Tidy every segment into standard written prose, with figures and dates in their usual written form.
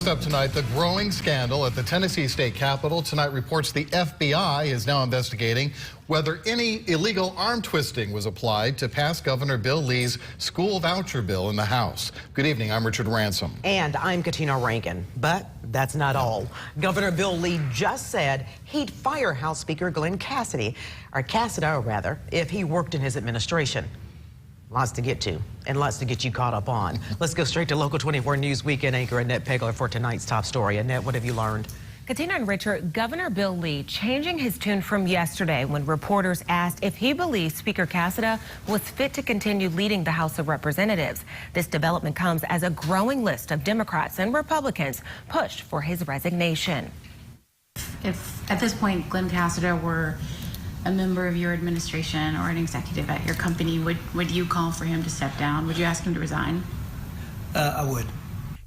Up tonight, the growing scandal at the Tennessee State Capitol. Tonight reports the FBI is now investigating whether any illegal arm twisting was applied to pass Governor Bill Lee's school voucher bill in the House. Good evening, I'm Richard Ransom. And I'm Katina Rankin. But that's not all. Governor Bill Lee just said he'd fire House Speaker Glen Casada, if he worked in his administration. Lots to get to and lots to get you caught up on. Let's go straight to Local 24 News Weekend anchor Annette Pegler for tonight's top story. Annette, what have you learned? Katina and Richard, Governor Bill Lee changing his tune from yesterday when reporters asked if he believes Speaker Casada was fit to continue leading the House of Representatives. This development comes as a growing list of Democrats and Republicans pushed for his resignation. If at this point Glen Casada were a member of your administration or an executive at your company, would you call for him to step down? Would you ask him to resign? I would.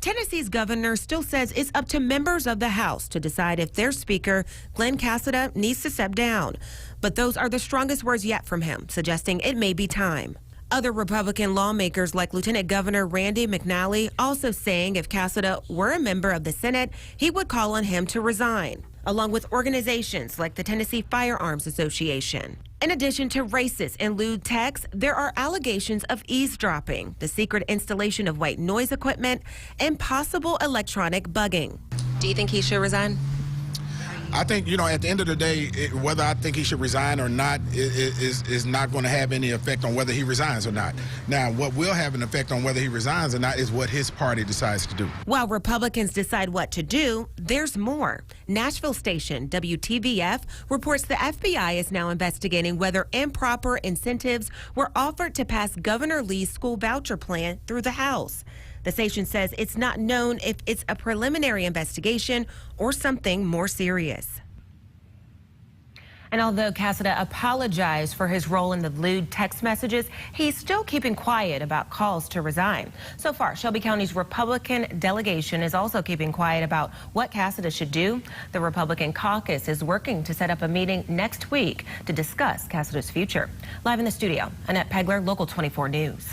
Tennessee's governor still says it's up to members of the House to decide if their speaker, Glen Casada, needs to step down. But those are the strongest words yet from him, suggesting it may be time. Other Republican lawmakers like Lieutenant Governor Randy McNally also saying if Casada were a member of the Senate, he would call on him to resign, along with organizations like the Tennessee Firearms Association. In addition to racist and lewd texts, there are allegations of eavesdropping, the secret installation of white noise equipment, and possible electronic bugging. Do you think he should resign? I think, at the end of the day, whether I think he should resign or not is not going to have any effect on whether he resigns or not. Now, what will have an effect on whether he resigns or not is what his party decides to do. While Republicans decide what to do, there's more. Nashville station WTVF reports the FBI is now investigating whether improper incentives were offered to pass Governor Lee's school voucher plan through the House. The station says it's not known if it's a preliminary investigation or something more serious. And although Casada apologized for his role in the lewd text messages, he's still keeping quiet about calls to resign. So far, Shelby County's Republican delegation is also keeping quiet about what Casada should do. The Republican caucus is working to set up a meeting next week to discuss Casada's future. Live in the studio, Annette Pegler, Local 24 News.